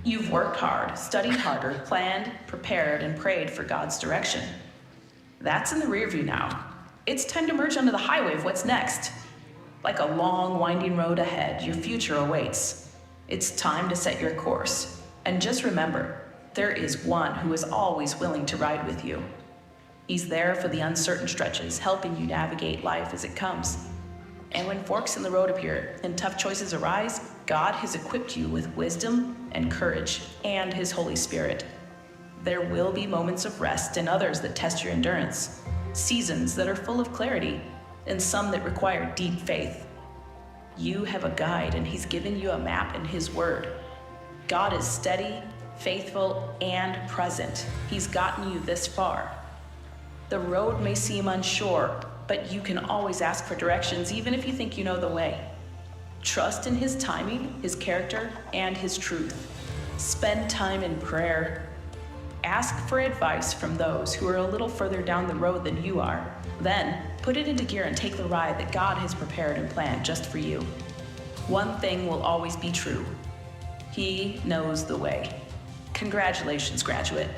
You've worked hard, studied harder, planned, prepared, and prayed for God's direction. That's in the rear view now. It's time to merge onto the highway of what's next. Like a long, winding road ahead, your future awaits. It's time to set your course. And just remember, there is one who is always willing to ride with you. He's there for the uncertain stretches, helping you navigate life as it comes. And when forks in the road appear and tough choices arise, God has equipped you with wisdom and courage and His Holy Spirit. There will be moments of rest and others that test your endurance, seasons that are full of clarity, and some that require deep faith. You have a guide, and He's given you a map in His Word. God is steady, faithful, and present. He's gotten you this far. The road may seem unsure, but you can always ask for directions even if you think you know the way. Trust in His timing, His character, and His truth. Spend time in prayer. Ask for advice from those who are a little further down the road than you are. Then, put it into gear and take the ride that God has prepared and planned just for you. One thing will always be true. He knows the way. Congratulations, graduate.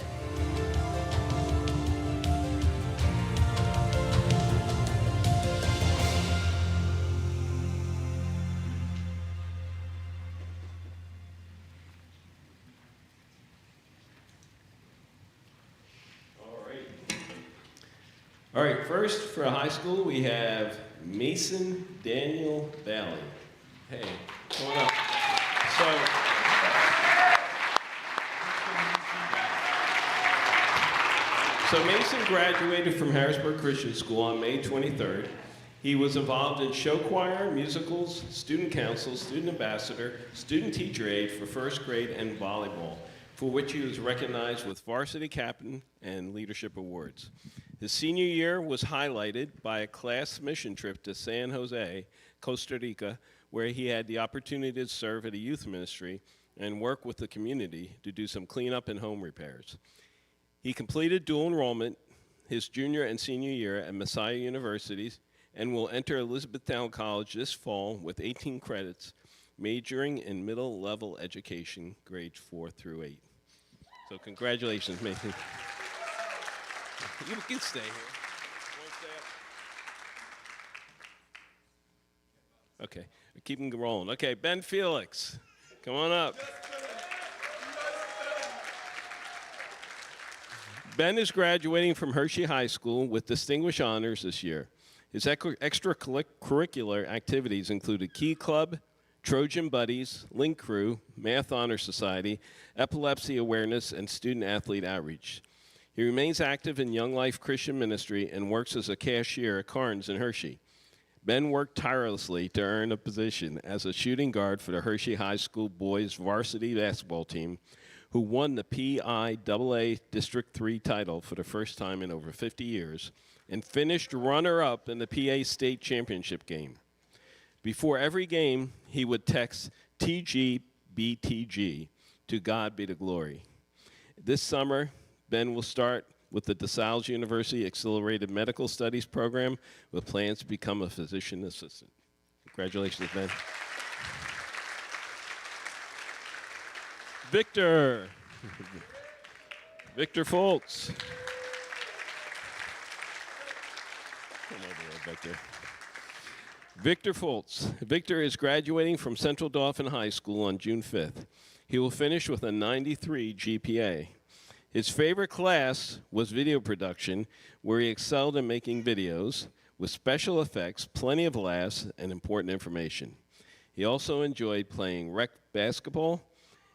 All right, first for high school, we have Mason Daniel Bailey. Hey, come on up. So Mason graduated from Harrisburg Christian School on May 23rd. He was involved in show choir, musicals, student council, student ambassador, student teacher aide for first grade and volleyball, for which he was recognized with varsity captain and leadership awards. His senior year was highlighted by a class mission trip to San Jose, Costa Rica, where he had the opportunity to serve at a youth ministry and work with the community to do some cleanup and home repairs. He completed dual enrollment his junior and senior year at Messiah Universities and will enter Elizabethtown College this fall with 18 credits, majoring in middle-level education, grades 4 through 8. So congratulations, Mason. You can stay here. Okay, keep them rolling. Okay, Ben Felix, come on up. Ben is graduating from Hershey High School with distinguished honors this year. His extracurricular activities included Key Club, Trojan Buddies, Link Crew, Math Honor Society, Epilepsy Awareness, and Student Athlete Outreach. He remains active in Young Life Christian Ministry and works as a cashier at Carnes in Hershey. Ben worked tirelessly to earn a position as a shooting guard for the Hershey High School boys varsity basketball team, who won the PIAA District 3 title for the first time in over 50 years, and finished runner-up in the PA State Championship game. Before every game, he would text TGBTG, to God be the glory. This summer, Ben will start with the DeSales University Accelerated Medical Studies program with plans to become a physician assistant. Congratulations, Ben. Victor Foltz. Come over here, Victor. Victor Foltz. Victor is graduating from Central Dauphin High School on June 5th. He will finish with a 93 GPA. His favorite class was video production, where he excelled in making videos with special effects, plenty of laughs, and important information. He also enjoyed playing rec basketball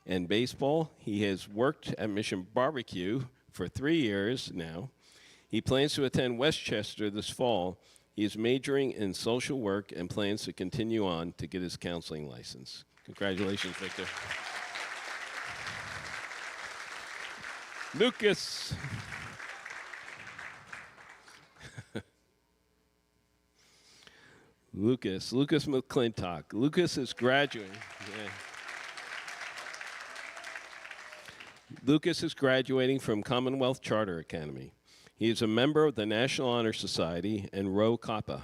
and baseball. He has worked at Mission Barbecue for 3 years now. He plans to attend Westchester this fall. He is majoring in social work and plans to continue on to get his counseling license. Congratulations, Victor. Lucas. Lucas McClintock. Lucas is graduating. Yeah. Lucas is graduating from Commonwealth Charter Academy. He is a member of the National Honor Society and Rho Kappa,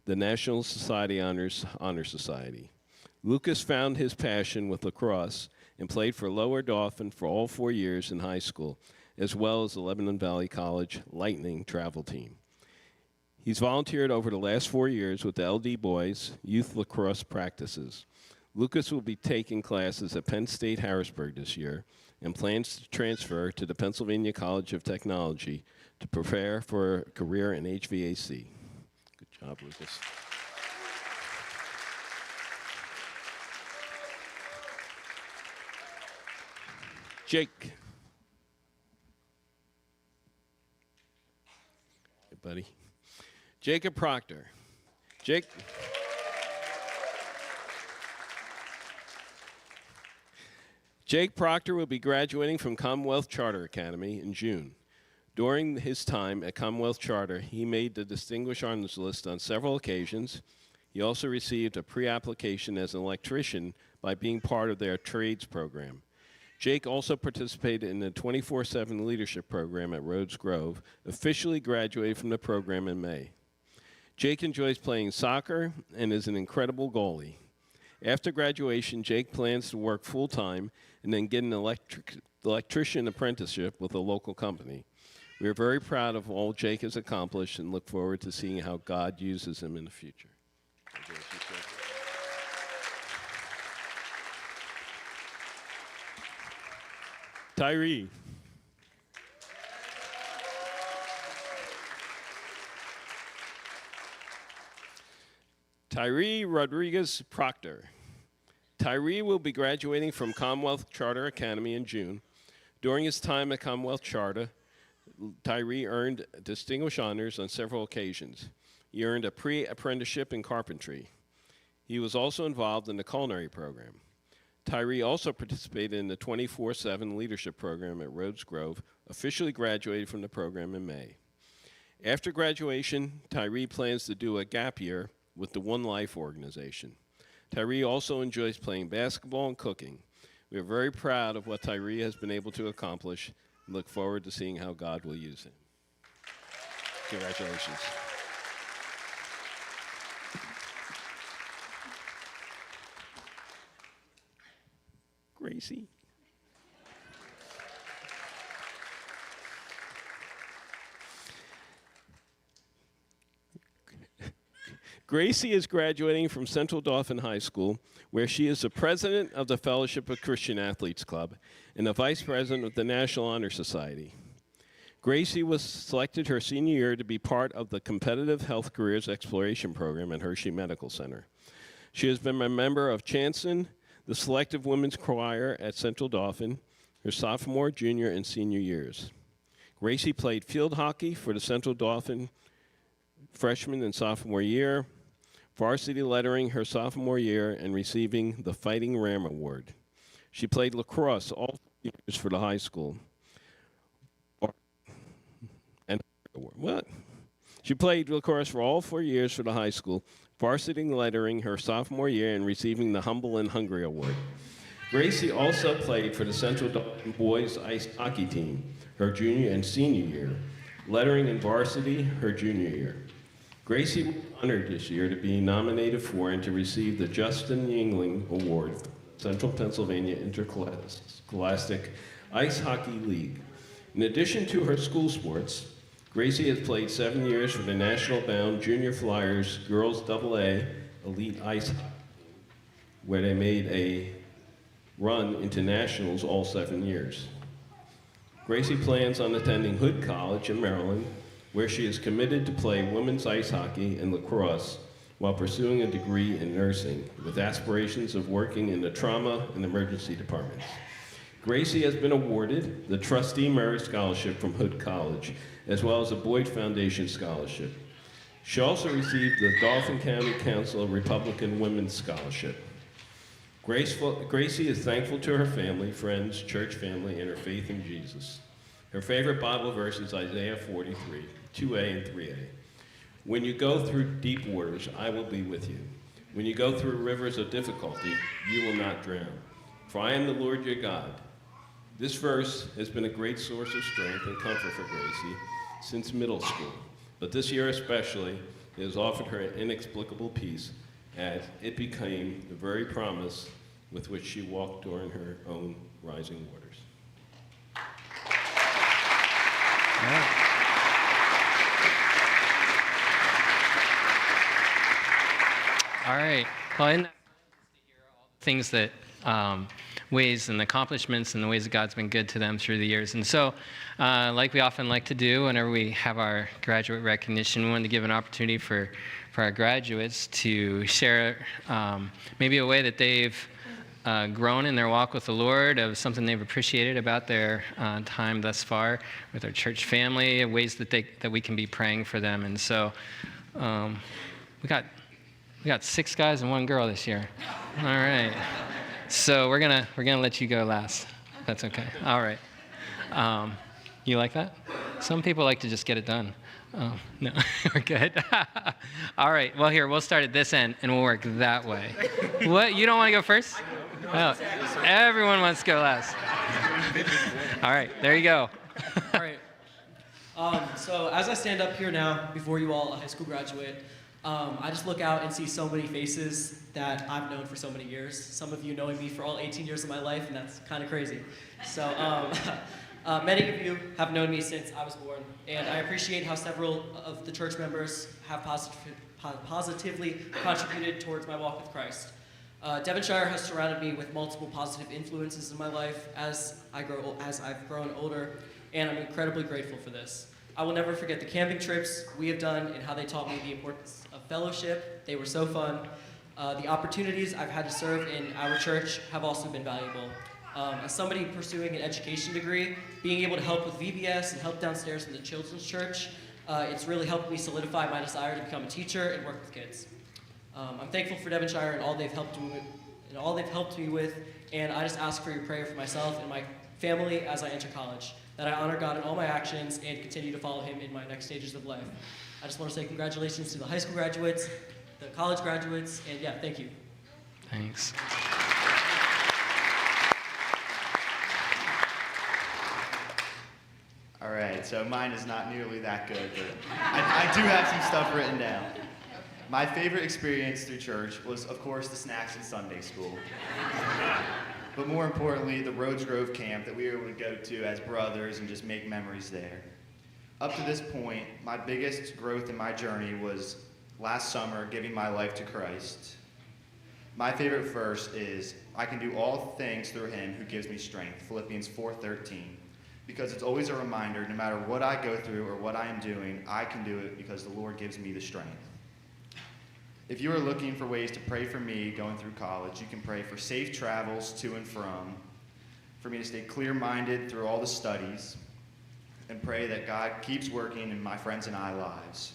the National Society Honor Society. Lucas found his passion with lacrosse and played for Lower Dauphin for all 4 years in high school, as well as the Lebanon Valley College Lightning travel team. He's volunteered over the last 4 years with the LD Boys Youth Lacrosse practices. Lucas will be taking classes at Penn State Harrisburg this year and plans to transfer to the Pennsylvania College of Technology to prepare for a career in HVAC. Good job, Lucas. Jake. Hey, buddy. Jacob Proctor. Jake Proctor will be graduating from Commonwealth Charter Academy in June. During his time at Commonwealth Charter, he made the Distinguished Honors List on several occasions. He also received a pre-application as an electrician by being part of their trades program. Jake also participated in the 24/7 leadership program at Rhodes Grove, officially graduated from the program in May. Jake enjoys playing soccer and is an incredible goalie. After graduation, Jake plans to work full-time and then get an electrician apprenticeship with a local company. We are very proud of all Jake has accomplished and look forward to seeing how God uses him in the future. Tyree. Tyree Rodriguez Proctor. Tyree will be graduating from Commonwealth Charter Academy in June. During his time at Commonwealth Charter, Tyree earned distinguished honors on several occasions. He earned a pre-apprenticeship in carpentry. He was also involved in the culinary program. Tyree also participated in the 24/7 leadership program at Rhodes Grove, officially graduated from the program in May. After graduation, Tyree plans to do a gap year with the One Life organization. Tyree also enjoys playing basketball and cooking. We are very proud of what Tyree has been able to accomplish and look forward to seeing how God will use him. Congratulations. Gracie. Gracie is graduating from Central Dauphin High School, where she is the president of the Fellowship of Christian Athletes Club and the vice president of the National Honor Society. Gracie was selected her senior year to be part of the Competitive Health Careers Exploration Program at Hershey Medical Center. She has been a member of Chanson, the Selective Women's Choir at Central Dauphin, her sophomore, junior, and senior years. Gracie played field hockey for the Central Dauphin freshman and sophomore year, varsity lettering her sophomore year, and receiving the Fighting Ram Award. She played lacrosse all years for the high school. She played lacrosse for all 4 years for the high school, varsity lettering her sophomore year and receiving the Humble and Hungry Award. Gracie also played for the Central Dauphin boys ice hockey team her junior and senior year, lettering in varsity her junior year. Gracie was honored this year to be nominated for and to receive the Justin Yingling Award for Central Pennsylvania Interscholastic Ice Hockey League. In addition to her school sports, Gracie has played 7 years for the National Bound Junior Flyers Girls AA Elite Ice Hockey, where they made a run into nationals all 7 years. Gracie plans on attending Hood College in Maryland, where she is committed to play women's ice hockey and lacrosse while pursuing a degree in nursing, with aspirations of working in the trauma and emergency departments. Gracie has been awarded the Trustee Merit Scholarship from Hood College, as well as a Boyd Foundation Scholarship. She also received the Dauphin County Council Republican Women's Scholarship. Gracie is thankful to her family, friends, church family, and her faith in Jesus. Her favorite Bible verse is Isaiah 43, 2a and 3a. When you go through deep waters, I will be with you. When you go through rivers of difficulty, you will not drown. For I am the Lord your God. This verse has been a great source of strength and comfort for Gracie since middle school, but this year especially, it has offered her an inexplicable peace as it became the very promise with which she walked during her own rising waters. All right. All right. Well, in that things that ways and accomplishments and the ways that God's been good to them through the years. And so, like we often like to do whenever we have our graduate recognition, we wanted to give an opportunity for our graduates to share maybe a way that they've grown in their walk with the Lord, of something they've appreciated about their time thus far with their church family, ways that we can be praying for them. And so we got 6 guys and 1 girl this year. All right. So we're gonna let you go last. That's okay. All right. You like that? Some people like to just get it done. Oh, no, we're good. All right. Well, here, we'll start at this end and we'll work that way. What? You don't want to go first? Oh, everyone wants to go last. All right. There you go. All right. So as I stand up here now before you all, a high school graduate, I just look out and see so many faces that I've known for so many years. Some of you knowing me for all 18 years of my life, and that's kind of crazy. So many of you have known me since I was born, and I appreciate how several of the church members have positively contributed towards my walk with Christ. Devonshire has surrounded me with multiple positive influences in my life as I've grown older, and I'm incredibly grateful for this. I will never forget the camping trips we have done and how they taught me the importance of fellowship. They were so fun. The opportunities I've had to serve in our church have also been valuable. As somebody pursuing an education degree, being able to help with VBS and help downstairs in the children's church, it's really helped me solidify my desire to become a teacher and work with kids. I'm thankful for Devonshire and all they've helped me with, and I just ask for your prayer for myself and my family as I enter college, that I honor God in all my actions and continue to follow Him in my next stages of life. I just want to say congratulations to the high school graduates, the college graduates, and yeah, thank you. Thanks. All right, so mine is not nearly that good, but I do have some stuff written down. My favorite experience through church was, of course, the snacks in Sunday school. But more importantly, the Rhodes Grove camp that we were able to go to as brothers and just make memories there. Up to this point, my biggest growth in my journey was last summer giving my life to Christ. My favorite verse is, I can do all things through Him who gives me strength, Philippians 4:13. Because it's always a reminder, no matter what I go through or what I am doing, I can do it because the Lord gives me the strength. If you are looking for ways to pray for me going through college, you can pray for safe travels to and from, for me to stay clear-minded through all the studies, and pray that God keeps working in my friends and I lives.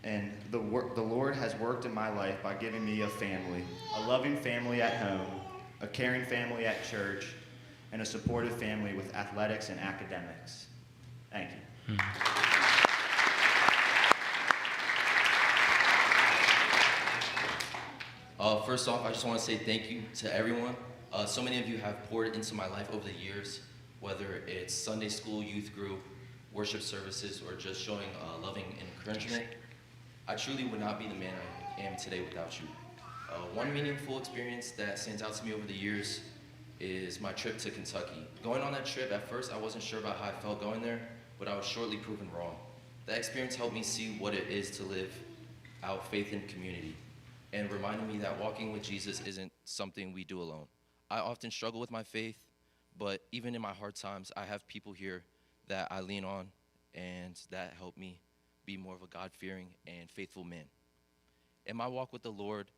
And the Lord has worked in my life by giving me a family, a loving family at home, a caring family at church, and a supportive family with athletics and academics. Thank you. First off, I just want to say thank you to everyone. So many of you have poured into my life over the years, whether it's Sunday school, youth group, worship services, or just showing loving encouragement. I truly would not be the man I am today without you. One meaningful experience that stands out to me over the years is my trip to Kentucky. Going on that trip, at first I wasn't sure about how I felt going there, but I was shortly proven wrong. That experience helped me see what it is to live out faith in community, and reminded me that walking with Jesus isn't something we do alone. I often struggle with my faith, but even in my hard times, I have people here that I lean on, and that help me be more of a God-fearing and faithful man. In my walk with the Lord,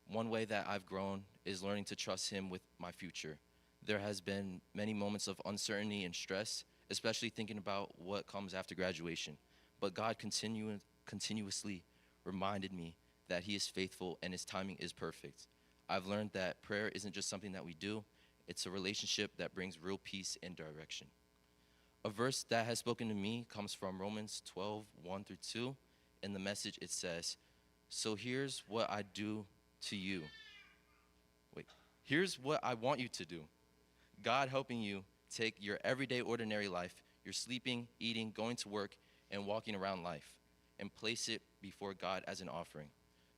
one way that I've grown is learning to trust Him with my future. There has been many moments of uncertainty and stress, especially thinking about what comes after graduation. But God continuously reminded me that He is faithful and His timing is perfect. I've learned that prayer isn't just something that we do, it's a relationship that brings real peace and direction. A verse that has spoken to me comes from Romans 12:1-2. In the Message, it says, "So here's what I do to you. Here's what I want you to do. God helping you take your everyday ordinary life, your sleeping, eating, going to work, and walking around life, and place it before God as an offering.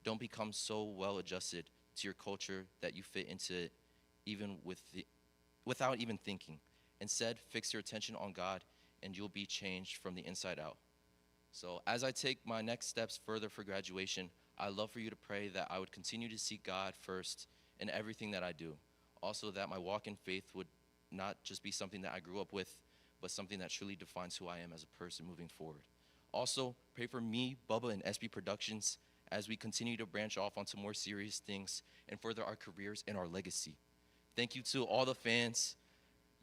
Don't become so well adjusted to your culture that you fit into it without even thinking. Instead, fix your attention on God, and you'll be changed from the inside out. So as I take my next steps further for graduation, I'd love for you to pray that I would continue to seek God first in everything that I do. Also, that my walk in faith would not just be something that I grew up with, but something that truly defines who I am as a person moving forward. Also, pray for me, Bubba, and SB Productions as we continue to branch off onto more serious things and further our careers and our legacy. Thank you to all the fans.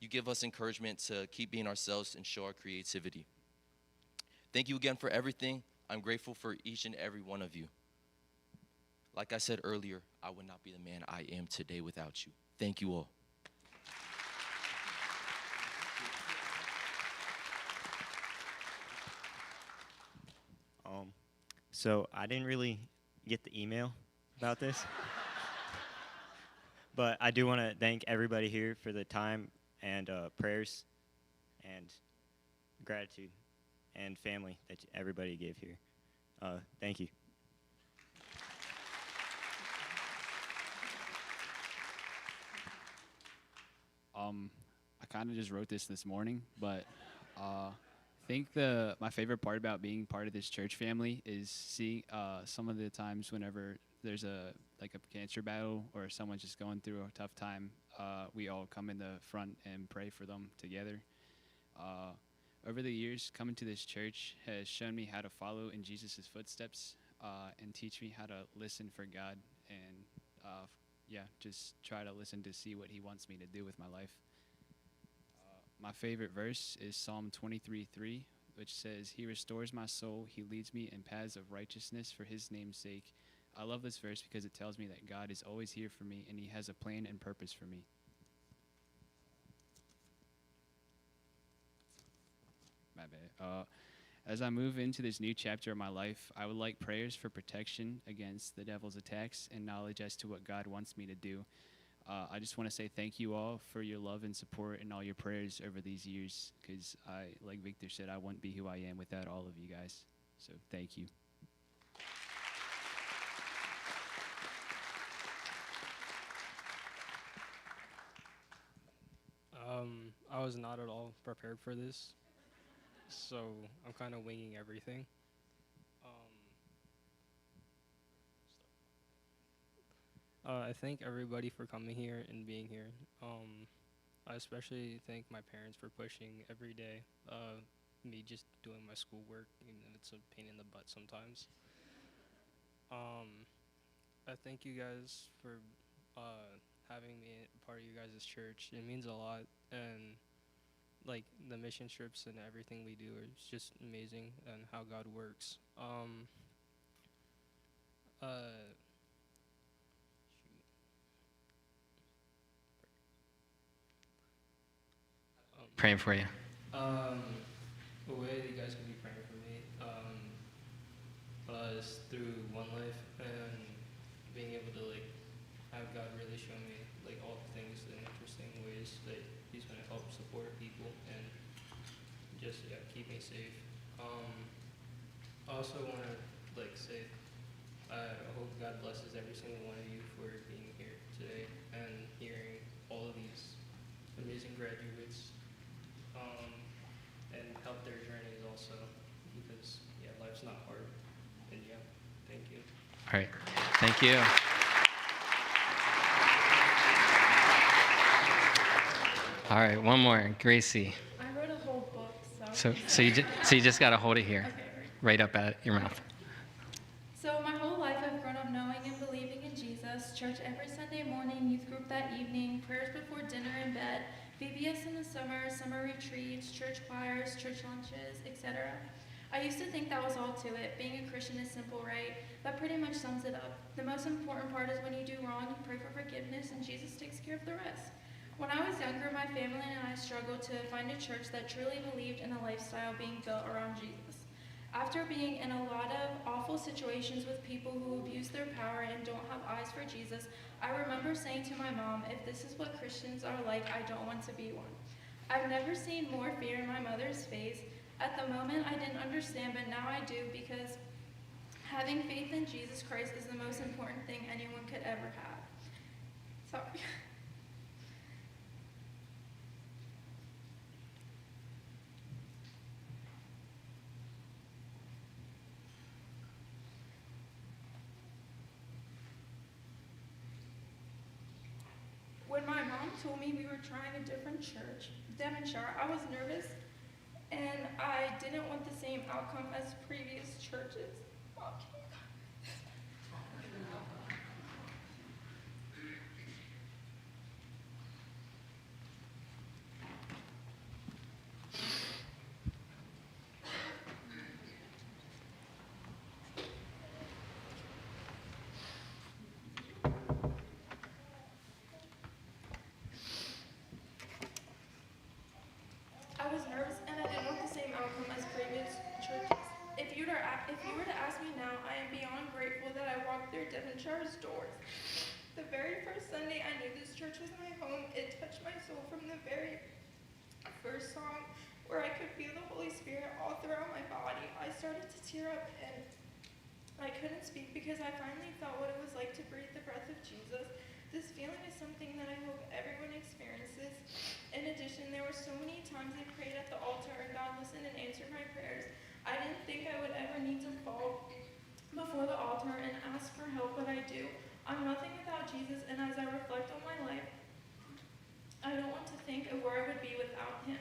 You give us encouragement to keep being ourselves and show our creativity. Thank you again for everything. I'm grateful for each and every one of you. Like I said earlier, I would not be the man I am today without you. Thank you all. So I didn't really get the email about this, but I do want to thank everybody here for the time and prayers and gratitude and family that everybody gave here. Thank you. I kind of just wrote this morning, but I think my favorite part about being part of this church family is seeing some of the times whenever there's a cancer battle or someone's just going through a tough time, we all come in the front and pray for them together. Over the years, coming to this church has shown me how to follow in Jesus' footsteps and teach me how to listen for God and just try to listen to see what he wants me to do with my life. My favorite verse is Psalm 23:3, which says, "He restores my soul. He leads me in paths of righteousness for his name's sake." I love this verse because it tells me that God is always here for me and he has a plan and purpose for me. My bad. As I move into this new chapter of my life, I would like prayers for protection against the devil's attacks and knowledge as to what God wants me to do. I just want to say thank you all for your love and support and all your prayers over these years, because like Victor said, I wouldn't be who I am without all of you guys. So thank you. I was not at all prepared for this, so I'm kind of winging everything. I thank everybody for coming here and being here. I especially thank my parents for pushing every day. Me just doing my schoolwork, even if it's a pain in the butt sometimes. I thank you guys for having me a part of you guys' church. It means a lot, and like the mission trips and everything we do is just amazing, and how God works. Praying for you. The way that you guys can be praying for me is through One Life and being able to like have God really show me like all the things in interesting ways that He's going to help support people and just keep me safe. I also want to like say I hope God blesses every single one of you for being here today and hearing all of these amazing graduates. And help their journeys also, because life's not hard. And thank you. All right. Thank you. All right, one more. Gracie. I wrote a whole book, So you just got to hold it here, Okay, right up at your mouth. So my whole life I've grown up knowing and believing in Jesus, church every Sunday morning, youth group that evening, prayers before dinner and bed, VBS in the summer retreats, church choirs, church lunches, etc. I used to think that was all to it. Being a Christian is simple, right? That pretty much sums it up. The most important part is when you do wrong, you pray for forgiveness, and Jesus takes care of the rest. When I was younger, my family and I struggled to find a church that truly believed in a lifestyle being built around Jesus. After being in a lot of awful situations with people who abuse their power and don't have eyes for Jesus, I remember saying to my mom, if this is what Christians are like, I don't want to be one. I've never seen more fear in my mother's face. At the moment, I didn't understand, but now I do, because having faith in Jesus Christ is the most important thing anyone could ever have. Sorry. told me we were trying a different church, Devonshire, I was nervous and I didn't want the same outcome as previous churches. I was nervous and I didn't want the same outcome as previous churches. If you were to ask me now, I am beyond grateful that I walked through Devonshire's doors. The very first Sunday I knew this church was my home, it touched my soul from the very first song where I could feel the Holy Spirit all throughout my body. I started to tear up and I couldn't speak because I finally felt what it was like to breathe the breath of Jesus. This feeling is something that I hope everyone experiences. In addition, there were so many times I prayed at the altar and God listened and answered my prayers. I didn't think I would ever need to fall before the altar and ask for help, but I do. I'm nothing without Jesus, and as I reflect on my life, I don't want to think of where I would be without him.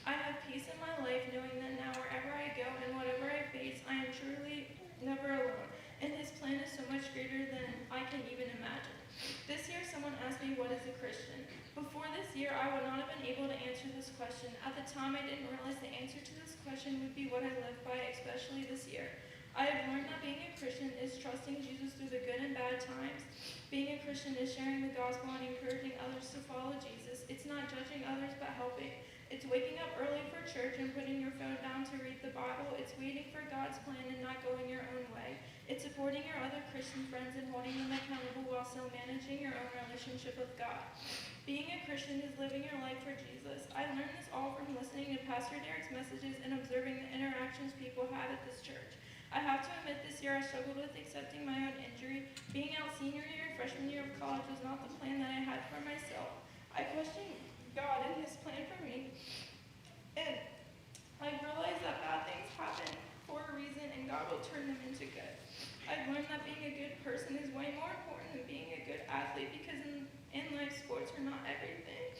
I have peace in my life knowing that now wherever I go and whatever I face, I am truly never alone. And his plan is so much greater than I can even imagine. This year, someone asked me, what is a Christian? Before this year, I would not have been able to answer this question. At the time, I didn't realize the answer to this question would be what I live by, especially this year. I have learned that being a Christian is trusting Jesus through the good and bad times. Being a Christian is sharing the gospel and encouraging others to follow Jesus. It's not judging others, but helping. It's waking up early for church and putting your phone down to read the Bible. It's waiting for God's plan and not going your own way. It's supporting your other Christian friends and holding them accountable while still managing your own relationship with God. Being a Christian is living your life for Jesus. I learned this all from listening to Pastor Derek's messages and observing the interactions people had at this church. I have to admit this year I struggled with accepting my own injury. Being out senior year and freshman year of college was not the plan that I had for myself. I questioned God and his plan for me. And I realized that bad things happen for a reason and God will turn them into good. I've learned that being a good person is way more important than being a good athlete because in life, sports are not everything.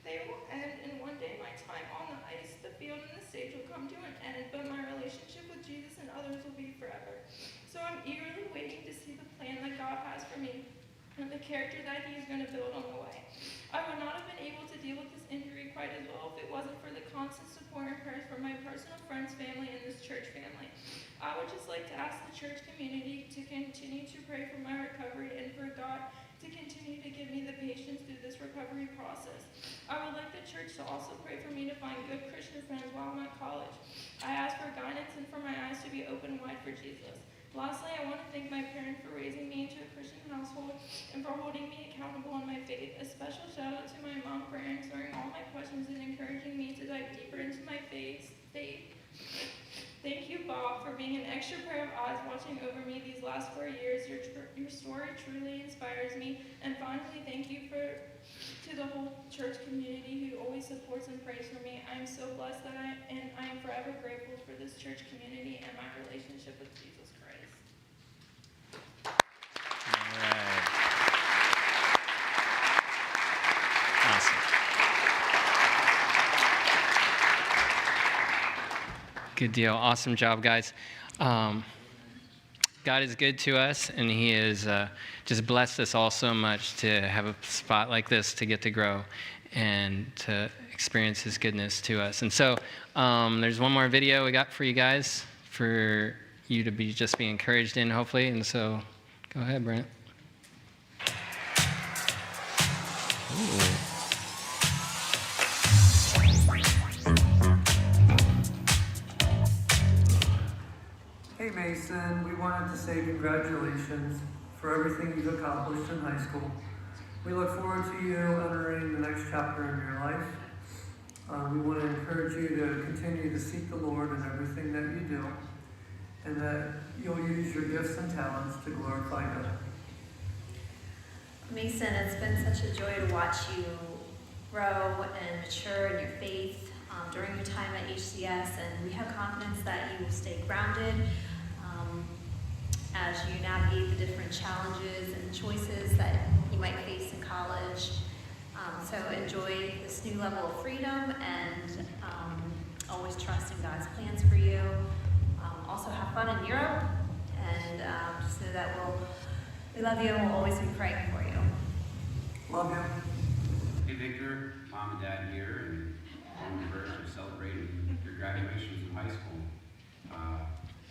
They will end, and one day my time on the ice, the field, and the stage will come to an end, but my relationship with Jesus and others will be forever. So I'm eagerly waiting to see the plan that God has for me and the character that he is going to build on the way. I would not have been able to deal with this injury quite as well if it wasn't for the constant support and prayers from my personal friends, family, and this church family. I would just like to ask the church community to continue to pray for my recovery and for God to continue to give me the patience through this recovery process. I would like the church to also pray for me to find good Christian friends while I'm at college. I ask for guidance and for my eyes to be open wide for Jesus. Lastly, I want to thank my parents for raising me into a Christian household and for holding me accountable in my faith. A special shout out to my mom for answering all my questions and encouraging me to dive deeper into my faith. Thank you, Bob, for being an extra pair of eyes watching over me these last 4 years. Your story truly inspires me. And finally, thank you to the whole church community who always supports and prays for me. I am so blessed that I am forever grateful for this church community and my relationship with Jesus Christ. All right. Awesome. Good deal. Awesome job, guys. God is good to us, and he has just blessed us all so much to have a spot like this to get to grow and to experience his goodness to us. And so there's one more video we got for you guys for you to be encouraged in, hopefully. And so go ahead, Brent. Ooh. Hey Mason, we wanted to say congratulations for everything you've accomplished in high school. We look forward to you entering the next chapter in your life. We want to encourage you to continue to seek the Lord in everything that you do, and that you'll use your gifts and talents to glorify God. Mason, it's been such a joy to watch you grow and mature in your faith during your time at HCS, and we have confidence that you will stay grounded as you navigate the different challenges and choices that you might face in college. So enjoy this new level of freedom and always trust in God's plans for you. Also have fun in Europe, and just know that we love you and we'll always be praying for you. Love you. Hey Victor, mom and dad here, and on the verge of celebrating your graduations from high school.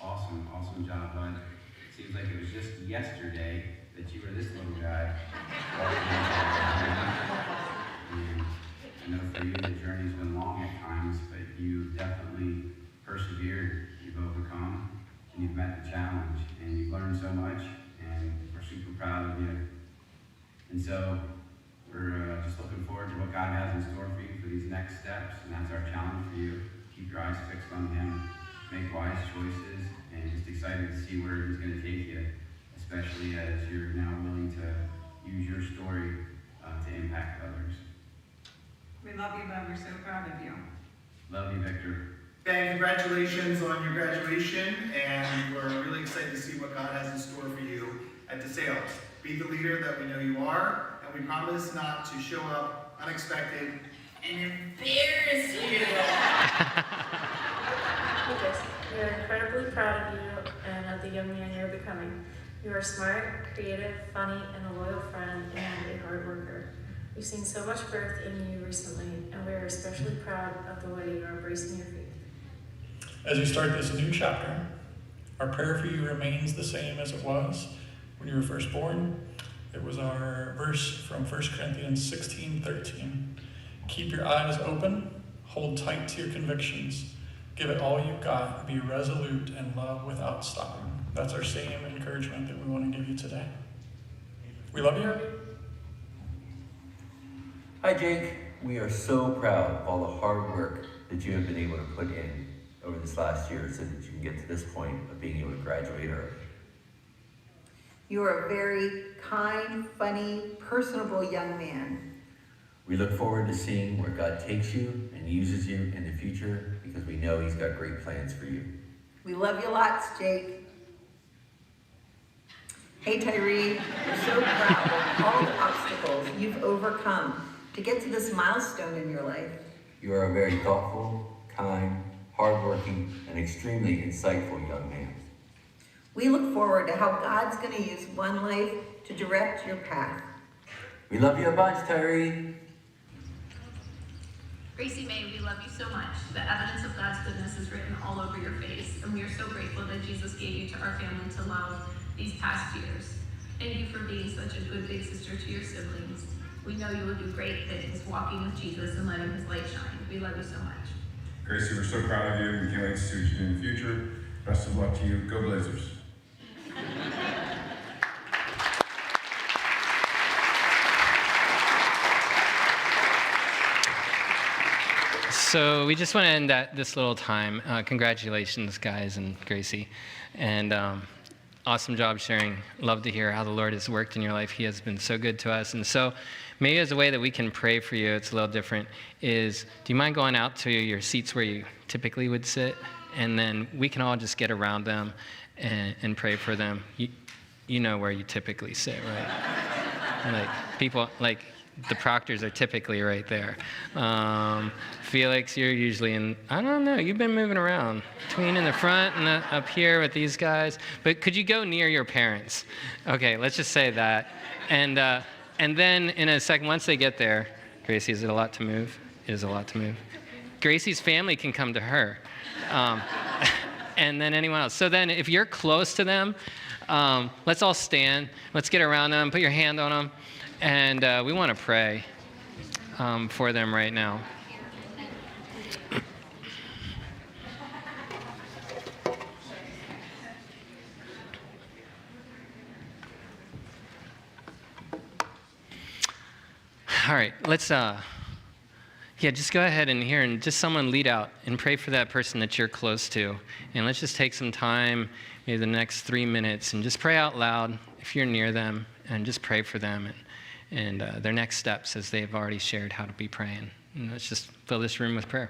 Awesome job, bud. It seems like it was just yesterday that you were this little guy. And I know for you the journey's been long at times, but you definitely persevered. You've overcome, and you've met the challenge, and you've learned so much, and we're super proud of you. And so we're just looking forward to what God has in store for you for these next steps, and that's our challenge for you. Keep your eyes fixed on Him, make wise choices, and just excited to see where He's going to take you, especially as you're now willing to use your story to impact others. We love you, Bub. We're so proud of you. Love you, Victor. And congratulations on your graduation, and we're really excited to see what God has in store for you at DeSales. Be the leader that we know you are, and we promise not to show up unexpected and embarrass you. We are incredibly proud of you and of the young man you're becoming. You are smart, creative, funny, and a loyal friend and a hard worker. We've seen so much growth in you recently, and we are especially proud of the way you are embracing your faith. As you start this new chapter, our prayer for you remains the same as it was when you were first born. It was our verse from 1 Corinthians 16:13. Keep your eyes open, hold tight to your convictions, give it all you've got, be resolute, and love without stopping. That's our same encouragement that we want to give you today. We love you. Hi, Jake. We are so proud of all the hard work that you have been able to put in over this last year so that you can get to this point of being able to graduate early. You are a very kind, funny, personable young man. We look forward to seeing where God takes you and uses you in the future because we know He's got great plans for you. We love you lots, Jake. Hey, Tyree, we're so proud of all the obstacles you've overcome to get to this milestone in your life. You are a very thoughtful, kind, hardworking, and extremely insightful young man. We look forward to how God's going to use one life to direct your path. We love you a bunch, Tyree. Gracie May, we love you so much. The evidence of God's goodness is written all over your face, and we are so grateful that Jesus gave you to our family to love these past years. Thank you for being such a good big sister to your siblings. We know you will do great things, walking with Jesus and letting His light shine. We love you so much. Gracie, we're so proud of you. We can't wait to see what you do in the future. Best of luck to you. Go Blazers. So we just want to end this little time. Congratulations, guys and Gracie. And awesome job sharing. Love to hear how the Lord has worked in your life. He has been so good to us. And so maybe as a way that we can pray for you, it's a little different, is do you mind going out to your seats where you typically would sit? And then we can all just get around them and pray for them. You know where you typically sit, right? Like people, like the proctors are typically right there. Felix, you're usually in, I don't know, you've been moving around between in the front and up here with these guys. But could you go near your parents? Okay, let's just say that. And then in a second, once they get there, Gracie, is it a lot to move? It is a lot to move. Gracie's family can come to her. And then anyone else. So then if you're close to them, let's all stand. Let's get around them, put your hand on them. And we want to pray for them right now. All right, let's, just go ahead and here and just someone lead out and pray for that person that you're close to. And let's just take some time, maybe the next 3 minutes, and just pray out loud if you're near them, and just pray for them and their next steps as they've already shared how to be praying. And let's just fill this room with prayer.